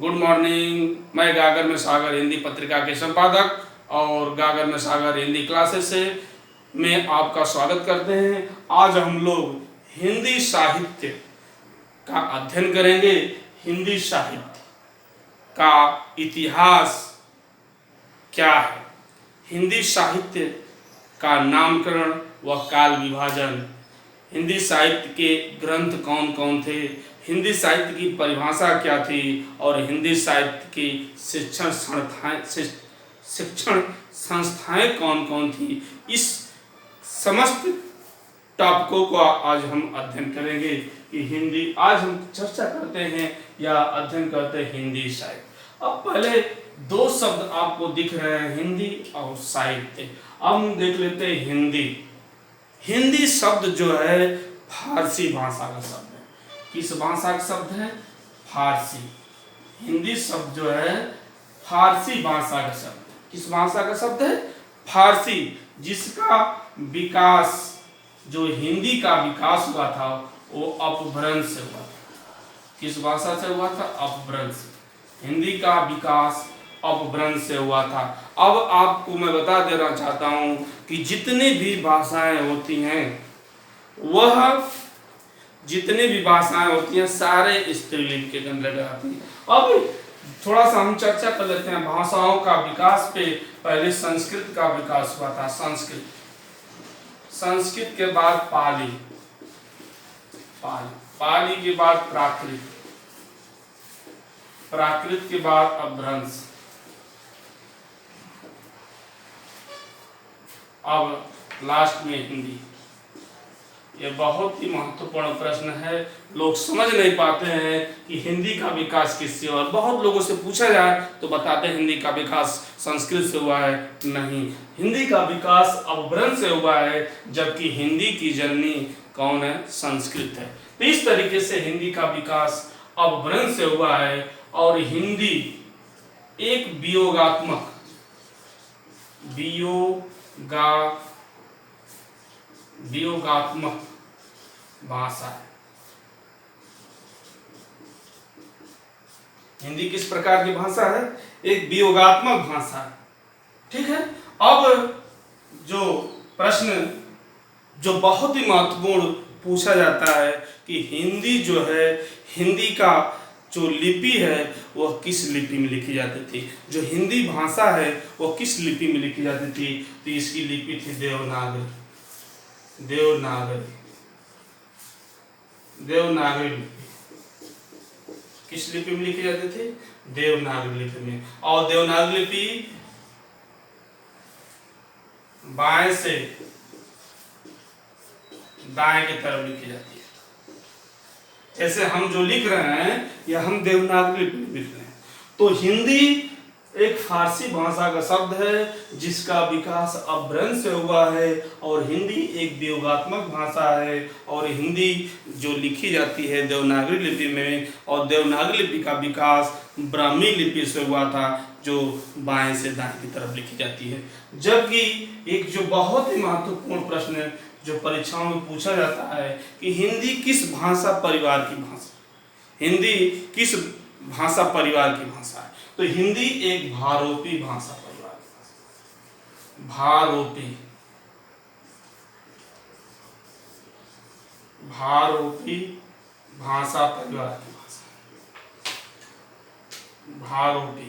Good morning. मैं गागर में सागर हिंदी पत्रिका के संपादक और गागर में सागर हिंदी क्लासेस से में आपका स्वागत करते हैं। आज हम लोग हिंदी साहित्य का अध्ययन करेंगे। हिंदी साहित्य का इतिहास क्या है, हिंदी साहित्य का नामकरण व काल विभाजन, हिंदी साहित्य के ग्रंथ कौन कौन थे, हिंदी साहित्य की परिभाषा क्या थी और हिंदी साहित्य की शिक्षण संस्थाएं कौन कौन थी। इस समस्त टॉपिकों को आज हम अध्ययन करेंगे कि हिंदी, आज हम चर्चा करते हैं या अध्ययन करते हैं हिंदी साहित्य। अब पहले दो शब्द आपको दिख रहे हैं, हिंदी और साहित्य। अब हम देख लेते हैं हिंदी। हिंदी शब्द जो है फारसी भाषा का शब्द है। किस भाषा का शब्द है? फारसी। हिंदी शब्द जो है फारसी भाषा का शब्द है। किस भाषा का शब्द है? फारसी, जिसका विकास, जो हिंदी का विकास हुआ था वो अपभ्रंश से हुआ था। किस भाषा से हुआ था? अपभ्रंश। हिंदी का विकास अपभ्रंश से हुआ था। अब आपको मैं बता देना चाहता हूं कि जितनी भी भाषाएं होती हैं, वह जितनी भी भाषाएं होती हैं सारे स्त्रीलिंग के अंतर्गत आती हैं। अब थोड़ा सा हम चर्चा कर लेते हैं भाषाओं का विकास पे। पहले संस्कृत का विकास हुआ था, संस्कृत। संस्कृत के बाद पाली, पाली के बाद प्राकृत, प्राकृत के बाद अपभ्रंश। अब लास्ट में हिंदी। ये बहुत ही महत्वपूर्ण प्रश्न है। लोग समझ नहीं पाते हैं कि हिंदी का विकास किससे, और बहुत लोगों से पूछा जाए तो बताते हैं हिंदी का विकास संस्कृत से हुआ है। नहीं, हिंदी का विकास अपभ्रंश से हुआ है, जबकि हिंदी की जननी कौन है? संस्कृत है। तो इस तरीके से हिंदी का विकास अपभ्रंश से हुआ है। और हिंदी एक वियोगात्मक भाषा है। हिंदी किस प्रकार की भाषा है? एक वियोगात्मक भाषा है। ठीक है। अब जो प्रश्न जो बहुत ही महत्वपूर्ण पूछा जाता है कि हिंदी जो है, हिंदी का जो लिपि है वह किस लिपि में लिखी जाती थी? जो हिंदी भाषा है वह किस लिपि में लिखी जाती थी? तो इसकी लिपि थी देवनागरी। देवनागरी लिपि। किस लिपि में लिखी जाती थी? देवनागरी लिपि में। और देवनागरी लिपि बाएं से दाएं की तरफ लिखी जाती है। जैसे हम जो लिख रहे हैं यह हम देवनागरी लिपि में लिख रहे हैं। तो हिंदी एक फारसी भाषा का शब्द है जिसका विकास अपभ्रंश से हुआ है, और हिंदी एक वियोगात्मक भाषा है। और हिंदी जो लिखी जाती है देवनागरी लिपि में, और देवनागरी लिपि का विकास ब्राह्मी लिपि से हुआ था जो बाएं से दाएं की तरफ लिखी जाती है। जबकि एक जो बहुत ही महत्वपूर्ण प्रश्न है जो परीक्षाओं में पूछा जाता है कि हिंदी किस भाषा परिवार की भाषा, हिंदी किस भाषा परिवार की भाषा है? तो हिंदी एक भारोपी भाषा परिवार की भाषा। भारोपी भाषा परिवार की भाषा। भारोपी,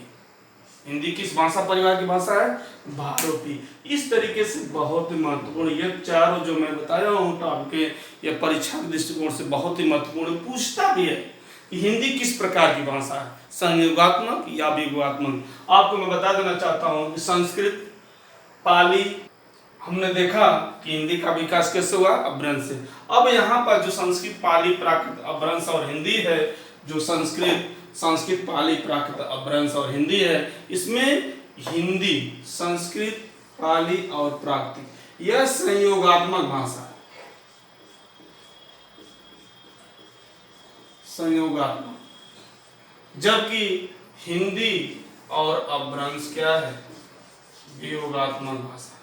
हिंदी किस भाषा परिवार की भाषा है? भारोपी। इस तरीके से बहुत ही महत्वपूर्ण ये चारों जो मैं बताया हूँ टॉपिक, ये परीक्षा के दृष्टिकोण से बहुत ही महत्वपूर्ण पूछता भी है कि हिंदी किस प्रकार की भाषा है, संयोगात्मक या वियोगात्मक। आपको मैं बता देना चाहता हूँ कि संस्कृत, पाली, हमने देखा कि हिंदी का विकास कैसे हुआ? अपभ्रंश से। अब यहाँ पर जो संस्कृत, पाली, प्राकृत, अपभ्रंश और हिंदी है, जो संस्कृत, पाली, प्राकृत, अपभ्रंश और हिंदी है, इसमें हिंदी, संस्कृत, पाली और प्राकृत यह संयोगात्मक भाषा है। संयोगात्मक। जबकि हिंदी और अपभ्रंश क्या है? वियोगात्मक भाषा।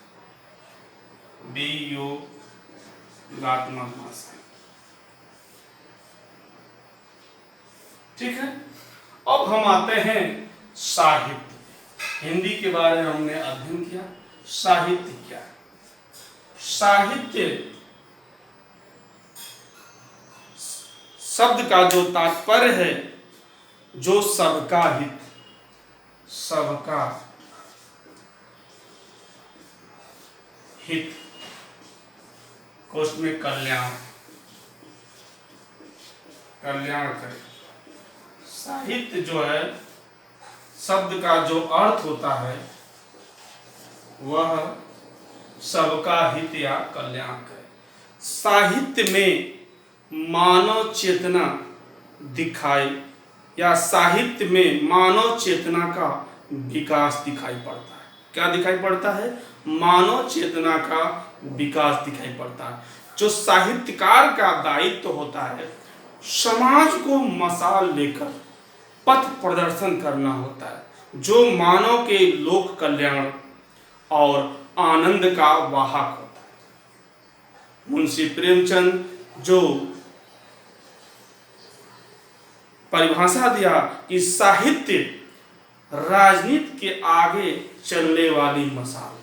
वियोगात्मक भाषा। ठीक है। अब हम आते हैं साहित्य। हिंदी के बारे में हमने अध्ययन किया, साहित्य क्या है। साहित्य शब्द का जो तात्पर्य है, जो सबका हित, सबका हित, कोष्ठ में कल्याण, कल्याण करे। साहित्य जो है, शब्द का जो अर्थ होता है वह सबका हित या कल्याण करे। साहित्य में मानव चेतना दिखाई, या साहित्य में मानव चेतना का विकास दिखाई पड़ता है। क्या दिखाई पड़ता है? मानव चेतना का विकास दिखाई पड़ता है। जो साहित्यकार का दायित्व होता है, समाज को मशाल लेकर पथ प्रदर्शन करना होता है, जो मानव के लोक कल्याण और आनंद का वाहक होता है। मुंशी प्रेमचंद जो परिभाषा दिया कि साहित्य राजनीति के आगे चलने वाली मशाल,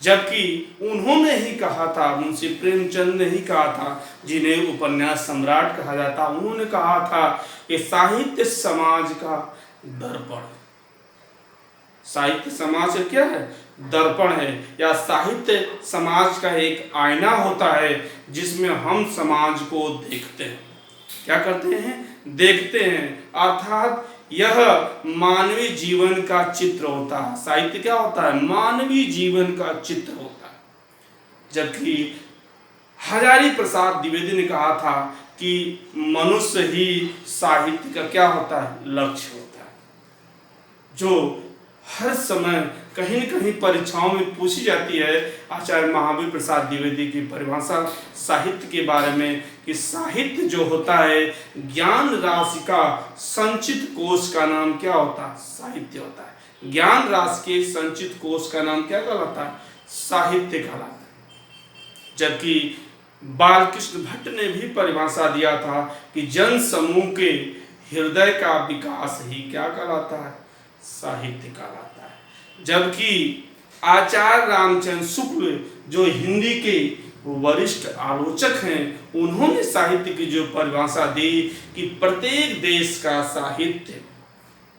जबकि उन्होंने ही कहा था, मुंशी प्रेमचंद ने ही कहा था, जिन्हें उपन्यास सम्राट कहा जाता, उन्होंने कहा था कि साहित्य समाज का दर्पण है। साहित्य समाज क्या है? दर्पण है, या साहित्य समाज का एक आईना होता है जिसमें हम समाज को देखते हैं। क्या करते हैं? देखते हैं। अर्थात यह मानवीय जीवन का चित्र होता है। साहित्य क्या होता है? मानवीय जीवन का चित्र होता है। जबकि हजारी प्रसाद द्विवेदी ने कहा था कि मनुष्य ही साहित्य का क्या होता है? लक्ष्य होता है, जो हर समय कहीं न कहीं परीक्षाओं में पूछी जाती है। आचार्य महावीर प्रसाद द्विवेदी की परिभाषा साहित्य के बारे में कि साहित्य जो होता है, ज्ञान राशि का संचित कोष का नाम क्या होता है? साहित्य होता है। ज्ञान राशि के संचित कोष का नाम क्या कहलाता है? साहित्य कहलाता है। जबकि बालकृष्ण भट्ट ने भी परिभाषा दिया था कि जन समूह के हृदय का विकास ही क्या कहलाता है? साहित्य कहलाता है। जबकि आचार्य रामचंद्र शुक्ल जो हिंदी के वरिष्ठ आलोचक हैं, उन्होंने साहित्य की जो परिभाषा दी कि प्रत्येक देश का साहित्य,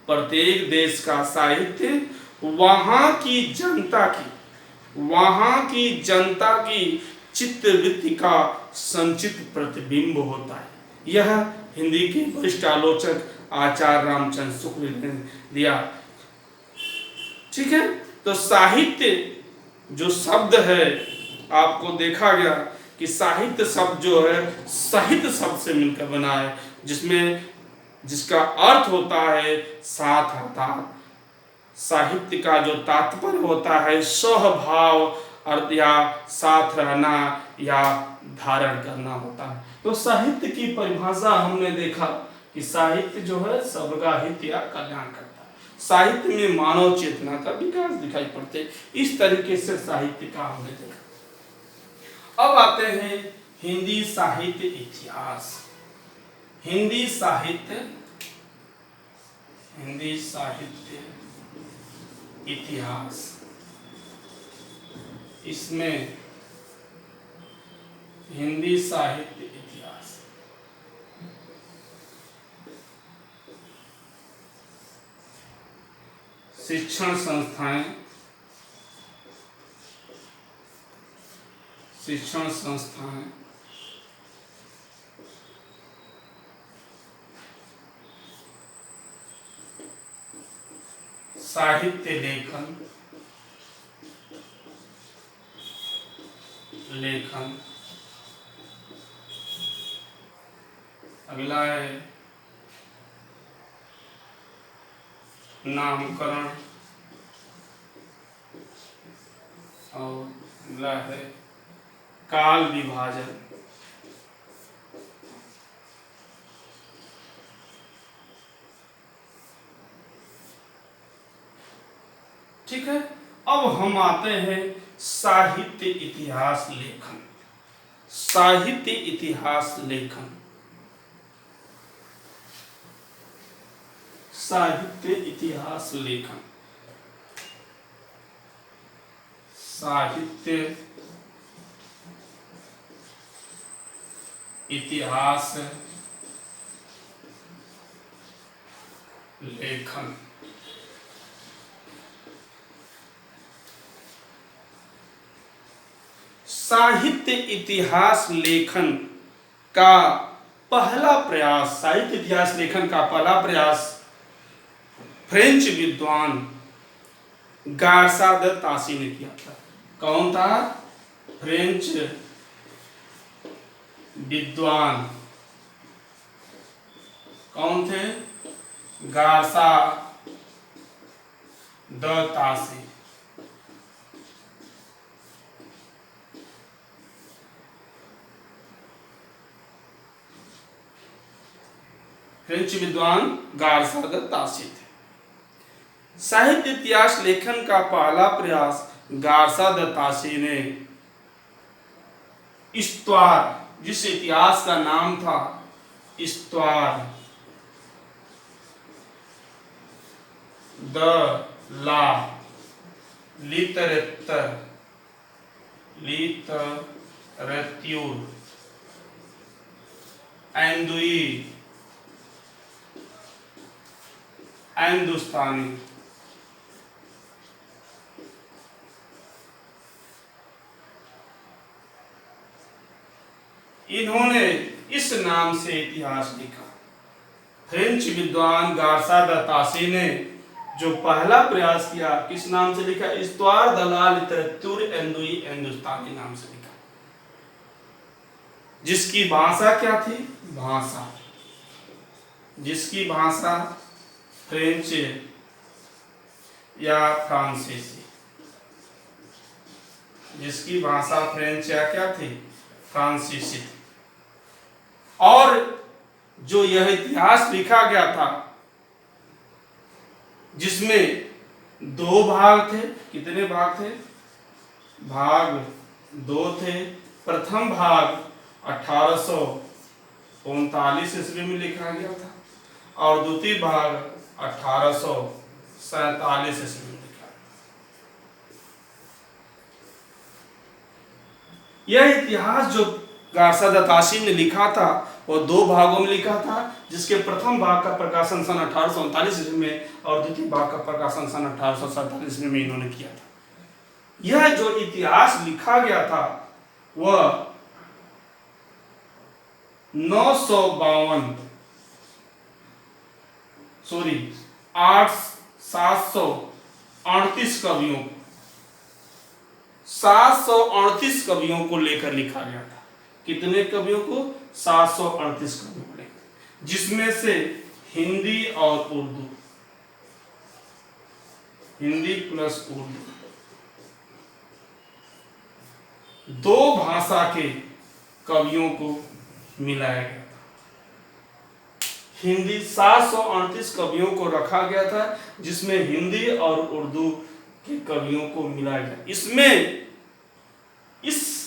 प्रत्येक देश का साहित्य वहाँ की जनता की चित्तवृत्ति का संचित प्रतिबिंब होता है। यह हिंदी के वरिष्ठ आलोचक आचार्य रामचंद्र शुक्ल ने दिया। ठीक है, तो साहित्य जो शब्द है, आपको देखा गया कि साहित्य शब्द जो है साहित्य शब्द से मिलकर बना है, जिसका अर्थ होता है साथ, अर्थात साहित्य का जो तात्पर्य होता है सहभाव अर्थ या साथ रहना या धारण करना होता है। तो साहित्य की परिभाषा हमने देखा कि साहित्य जो है सबका हित या कल्याण करता है। साहित्य में मानव चेतना का विकास दिखाई पड़ते, इस तरीके से साहित्य का हमने देखा। अब आते हैं हिंदी साहित्य इतिहास। हिंदी साहित्य इतिहास, इसमें हिंदी साहित्य इतिहास शिक्षण संस्थाएं साहित्य लेखन। अगला है नामकरण और अगला है काल विभाजन। ठीक है, अब हम आते हैं साहित्य इतिहास लेखन। साहित्य इतिहास लेखन साहित्य इतिहास लेखन, साहित्य इतिहास लेखन। साहित्य इतिहास लेखन का पहला प्रयास, साहित्य इतिहास लेखन का पहला प्रयास फ्रेंच विद्वान गार्सा द तासी ने किया था। कौन था? फ्रेंच विद्वान कौन थे? Garcin de Tassy. फ्रेंच विद्वान गार्सा द तासी थे। साहित्य इतिहास लेखन का पहला प्रयास गार्सा द तासी ने इस्त्वार, जिस इतिहास का नाम था इस्त्वार द ला लिटरेचर एंदुई हिंदुस्तानी, इन्होंने इस नाम से इतिहास लिखा। फ्रेंच विद्वान गार्सा द तासी ने जो पहला प्रयास किया किस नाम से लिखा? इस्त्वार द ला लिटरेचर एंदुई हिंदुस्तानी नाम से लिखा, जिसकी भाषा क्या थी? जिसकी भाषा फ्रेंच या फ्रांसीसी, जिसकी भाषा फ्रेंच या क्या थी? फ्रांसीसी थी। और जो यह इतिहास लिखा गया था जिसमें दो भाग थे। कितने भाग थे? भाग दो थे। प्रथम भाग 1839 ईस्वी में लिखा गया था और द्वितीय भाग 1847 ईस्वी में लिखा। यह इतिहास जो गार्सा द तासी ने लिखा था वो दो भागों में लिखा था, जिसके प्रथम भाग का प्रकाशन सन 1839 ईस्वी में और द्वितीय भाग का प्रकाशन सन 1847 ईस्वी में इन्होंने किया था। यह जो इतिहास लिखा गया था वह 738 कवियों 738 कवियों को लेकर लिखा गया था। कितने कवियों को? 738 कवियों को लेकर, जिसमें से हिंदी और उर्दू, हिंदी प्लस उर्दू दो भाषा के कवियों को मिलाया गया था। हिंदी 738 कवियों को रखा गया था, जिसमें हिंदी और उर्दू के कवियों को मिलाया गया। इसमें इस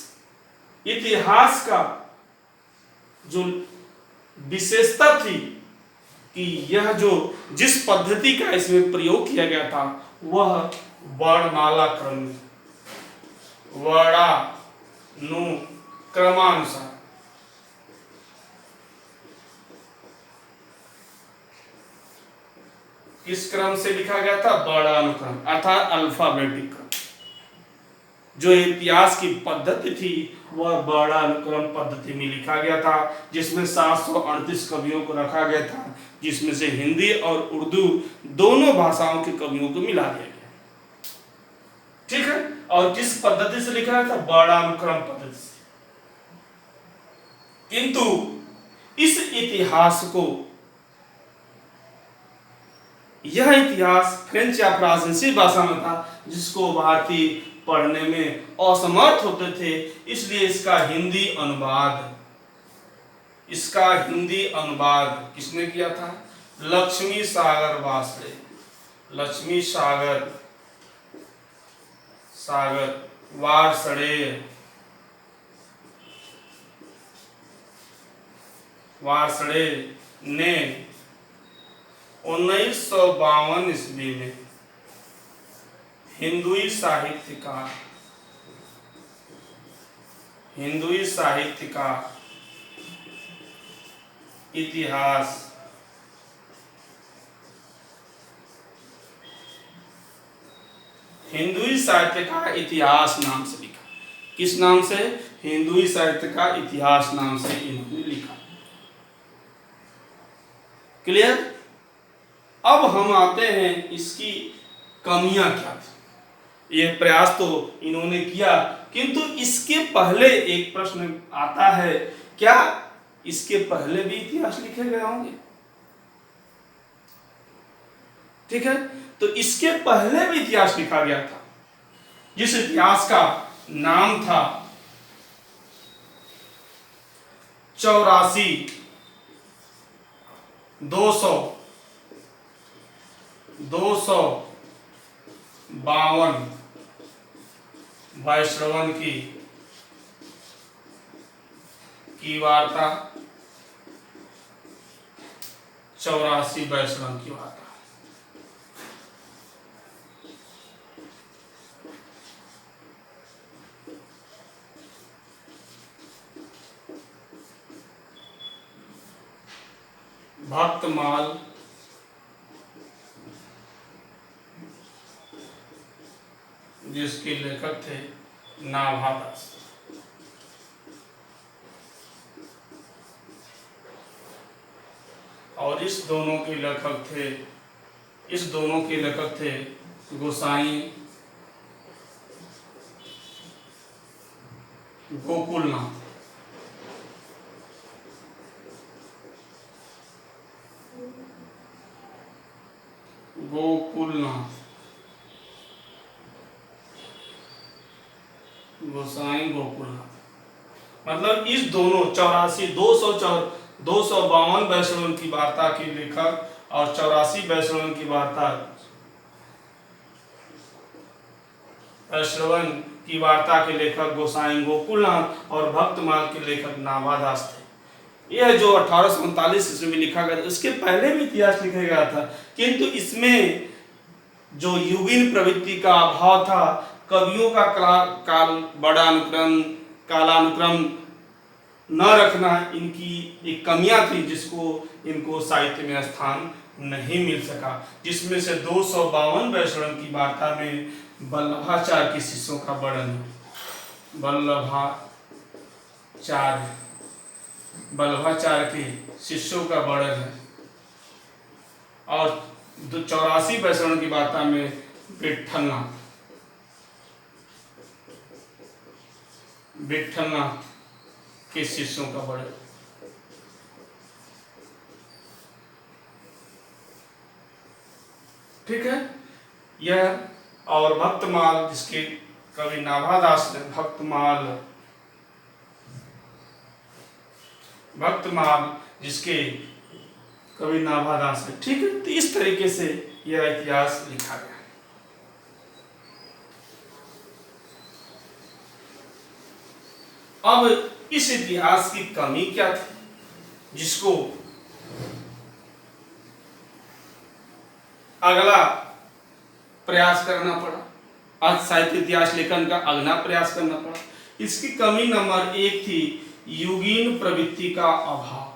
इतिहास का जो विशेषता थी कि यह जो जिस पद्धति का इसमें प्रयोग किया गया था वह वर्णमाला क्रम, क्रमानुसार किस क्रम से लिखा गया था? वर्णानुक्रम अर्थात अल्फाबेटिक क्रम। जो इतिहास की पद्धति थी वह वर्णानुक्रम पद्धति में लिखा गया था, जिसमें 738 कवियों को रखा गया था, जिसमें से हिंदी और उर्दू दोनों भाषाओं के कवियों को मिला दिया गया। ठीक है। और किस पद्धति से लिखा गया था? वर्णानुक्रम पद्धति से। किंतु इस इतिहास को, यह इतिहास फ्रेंच या फ्रांसीसी भाषा में था, जिसको भारतीय पढ़ने में असमर्थ होते थे, इसलिए इसका हिंदी अनुवाद किसने किया था? लक्ष्मी सागर वार्ष्णेय। लक्ष्मी सागर वार्ष्णेय ने 1952 ईस्वी में हिंदुई साहित्य का इतिहास हिंदुई साहित्य का इतिहास नाम से लिखा। किस नाम से? हिंदुई साहित्य का इतिहास नाम से इन्होंने लिखा। क्लियर? अब हम आते हैं इसकी कमियां क्या थी। यह प्रयास तो इन्होंने किया, किंतु इसके पहले एक प्रश्न आता है, क्या इसके पहले भी इतिहास लिखे गए होंगे? ठीक है, तो इसके पहले भी इतिहास लिखा गया था, जिस इतिहास का नाम था 252 वैश्रवण की वार्ता, 84 वैश्रवण की वार्ता। भक्तमाल जिसके लेखक थे नाभादास, और इस दोनों के लेखक थे गोसाई गोकुलनाथ। गोसाई गोकुलनाथ, मतलब इस दोनों 252 वैश्रवण की वार्ता के लेखक और 84 वैश्रवण की वार्ता के लेखक गोसाई गोकुलनाथ और भक्तमाल के लेखक नाभादास थे। यह जो 1839 ईस्वी में लिखा गया था, उसके पहले भी इतिहास लिखा गया था, किंतु इसमें जो युगीन प्रवृत्ति का अभाव था, कवियों का कालानुक्रम न रखना, इनकी एक कमियां थी, जिसको इनको साहित्य में स्थान नहीं मिल सका। जिसमें से 252 वैश्रवण की वार्ता में वल्लभाचार्य के शिष्यों का वर्णन है। वल्लभाचार्य के शिष्यों का वर्णन है, और 84 वैश्रवण की वार्ता में विट्ठलनाथ के शिष्यों का वर्णन। ठीक है, यह और भक्तमाल जिसके कवि नाभादास ने भक्तमाल जिसके कवि नाभादास है। ठीक है, तो इस तरीके से यह इतिहास लिखा गया। अब इस इतिहास की कमी क्या थी, जिसको अगला प्रयास करना पड़ा, आज साहित्य इतिहास लेखन का अगला प्रयास करना पड़ा। इसकी कमी नंबर 1 थी युगीन प्रवृत्ति का अभाव।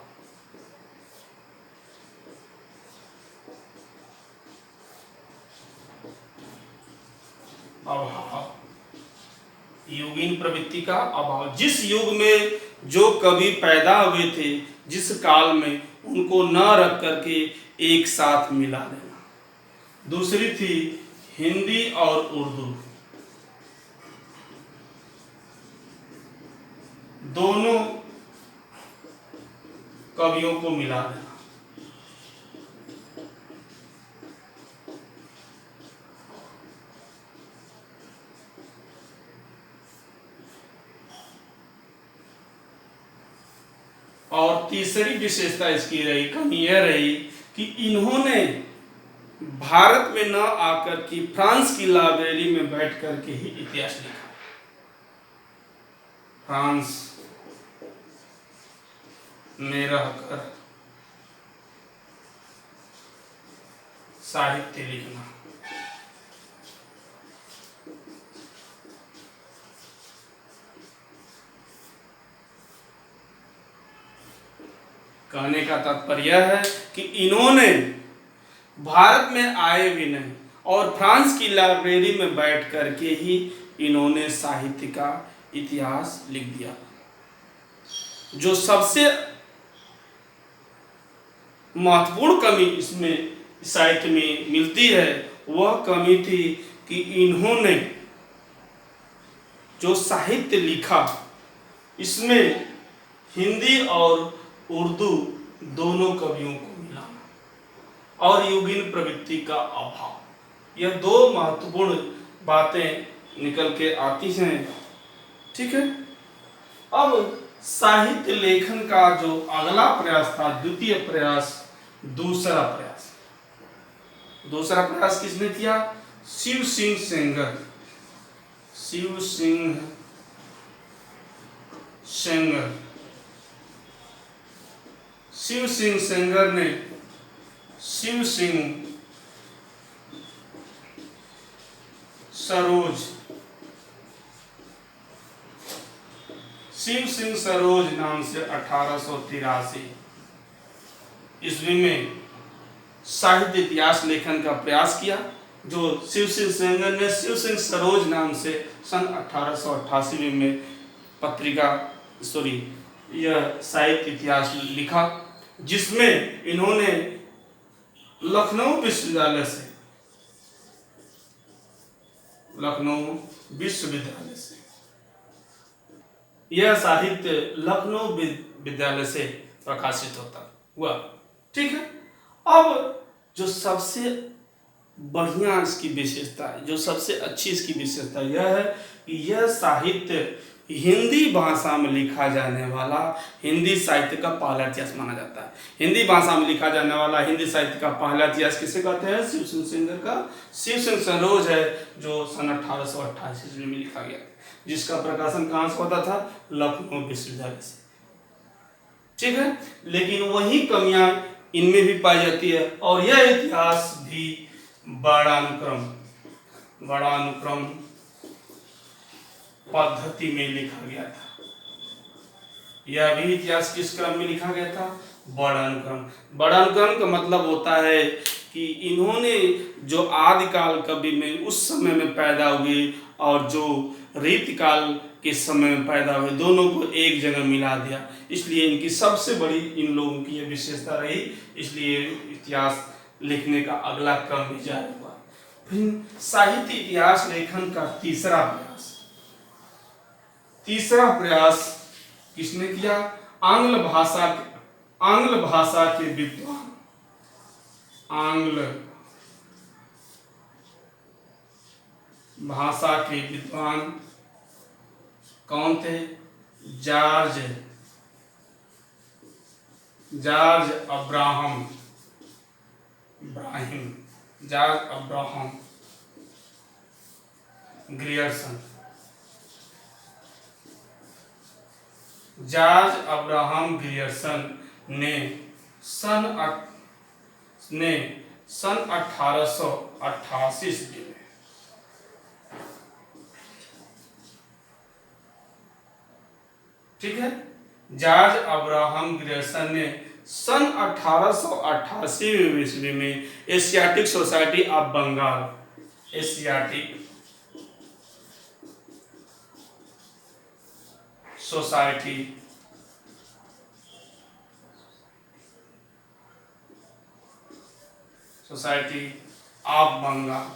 युगीन प्रवृत्ति का अभाव, जिस युग में जो कवि पैदा हुए थे, जिस काल में, उनको न रख करके एक साथ मिला देना। दूसरी थी हिंदी और उर्दू दोनों कवियों को मिला देना। और तीसरी विशेषता इसकी रही, कमी यह रही कि इन्होंने भारत में न आकर के फ्रांस की लाइब्रेरी में बैठ करके ही इतिहास लिखा। फ्रांस में रहकर साहित्य लिखना। कहने का तात्पर्य है कि इन्होंने भारत में आए भी नहीं और फ्रांस की लाइब्रेरी में बैठ करके ही इन्होंने साहित्य का इतिहास लिख दिया। जो सबसे महत्वपूर्ण कमी इसमें साहित्य में मिलती है वह कमी थी कि इन्होंने जो साहित्य लिखा इसमें हिंदी और उर्दू दोनों कवियों को मिला और युगीन प्रवृत्ति का अभाव। यह दो महत्वपूर्ण बातें निकल के आती हैं। ठीक है। अब साहित्य लेखन का जो अगला प्रयास था, द्वितीय प्रयास, दूसरा प्रयास किसने किया? शिव सिंह सेंगर। शिव सिंह सेंगर ने शिव सिंह सरोज नाम से 1883 ईस्वी में साहित्य इतिहास लेखन का प्रयास किया। जो शिव सिंह सेंगर ने शिव सिंह सरोज नाम से सन 1888 में यह साहित्य इतिहास लिखा, जिसमें इन्होंने लखनऊ विश्वविद्यालय से यह साहित्य लखनऊ विद्यालय से प्रकाशित होता हुआ। ठीक है। अब जो सबसे बढ़िया इसकी विशेषता है, जो सबसे अच्छी इसकी विशेषता यह है कि यह साहित्य हिंदी भाषा में लिखा जाने वाला हिंदी साहित्य का पहला इतिहास माना जाता है। हिंदी भाषा में लिखा जाने वाला हिंदी साहित्य का पहला इतिहास किसे कहते हैं? शिव सिंह सेंगर का। शिव सिंह सरोज है जो सन 1888 ईस्वी में लिखा गया, जिसका प्रकाशन कहाँ से होता था? लखनऊ विश्वविद्यालय से। ठीक है। लेकिन वही कमियां इनमें भी पाई जाती है और यह इतिहास भी वर्णानुक्रम पद्धति में लिखा गया था। यह भी इतिहास किस क्रम में लिखा गया था? वर्णानुक्रम का मतलब होता है कि इन्होंने जो आदिकाल कवि में उस समय में पैदा हुए और जो रीतिकाल के समय में पैदा हुए दोनों को एक जगह मिला दिया। इसलिए इनकी सबसे बड़ी इन लोगों की यह विशेषता रही। इसलिए इतिहास लिखने का अगला क्रम भी जारी हुआ। फिर साहित्य इतिहास लेखन का तीसरा किसने किया? आंग्ल भाषा के विद्वान कौन थे? George Abraham Grierson. George Abraham Grierson ने सन 1888 ईस्वी में ठीक है, जॉर्ज अब्राहम ग्रियर्सन ने सन 1888 ईस्वी में Asiatic Society of Bengal Society of Bengal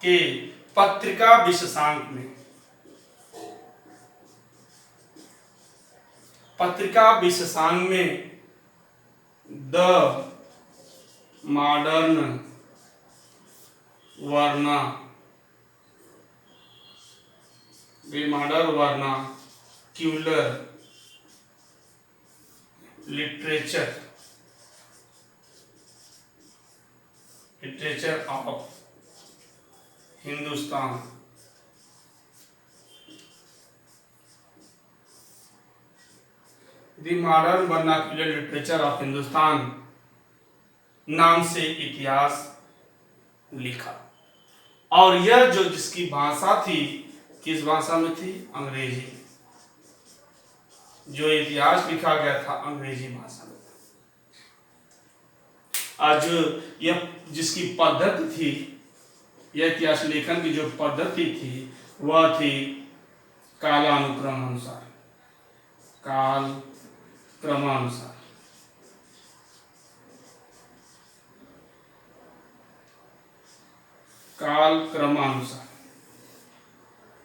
के पत्रिका विशेषांक में the modern vernacular literature of Hindustan the modern vernacular literature of Hindustan नाम से इतिहास लिखा। और यह जो जिसकी भाषा थी, किस भाषा में थी? अंग्रेजी। जो इतिहास लिखा गया था अंग्रेजी भाषा में। आज यह जिसकी पद्धति थी, यह इतिहास लेखन की जो पद्धति थी वह थी कालानुक्रम अनुसार, काल क्रमानुसार। काल क्रमानुसार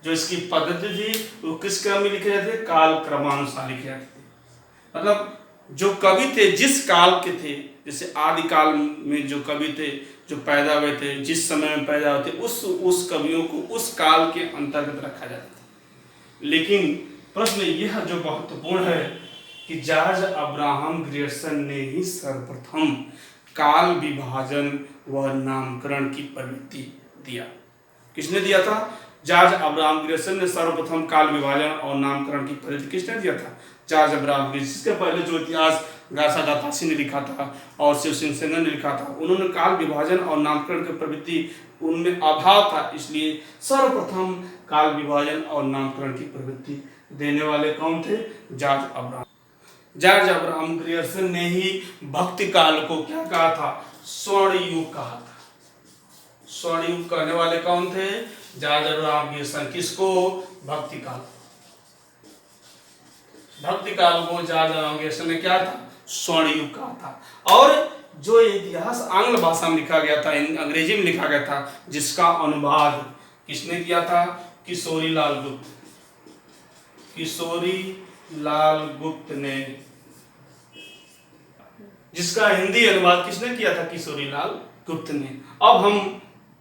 जो इसकी पद्धति थी वो किस क्रम में लिखे जाते थे? काल क्रमानुसार लिखे जाते थे। मतलब जो कवि थे जिस काल के थे, जैसे आदिकाल में जो कवि थे जो पैदा हुए थे, जिस समय में पैदा हुए थे, उस कवियों को उस काल के अंतर्गत रखा जाता था। लेकिन प्रश्न यह जो महत्वपूर्ण है कि जॉर्ज अब्राहम ग्रियर्सन ने ही सर्वप्रथम काल विभाजन व नामकरण की प्रवृत्ति दिया। किसने दिया था? जॉर्ज अब्राहम ग्रियर्सन ने सर्वप्रथम काल विभाजन और नामकरण की प्रवृत्ति किसने दिया था? George Abraham Grierson. इसके पहले जो इतिहास गासा दातासी ने लिखा था और शिव सिंह सेन ने लिखा था, उन्होंने काल विभाजन और नामकरण की प्रवृत्ति उनमें अभाव था, इसलिए सर्वप्रथम काल विभाजन और नामकरण की प्रवृत्ति देने वाले कौन थे? George Abraham. George Abraham Grierson ने ही भक्ति काल को क्या कहा था? स्वर्ण युग कहा था। स्वर्ण युग कहने वाले कौन थे? George Abraham Grierson. किसको? भक्ति काल। भक्ति काल को जॉर्ज अब्राहम ग्रियर्सन ने क्या था? स्वर्ण युग कहा था। और जो इतिहास आंग्ल भाषा में लिखा गया था, अंग्रेजी में लिखा गया था, जिसका अनुवाद किसने किया था? किशोरी लाल गुप्त। किशोरी लाल गुप्त ने। जिसका हिंदी अनुवाद किसने किया था? किशोरी लाल गुप्त ने। अब हम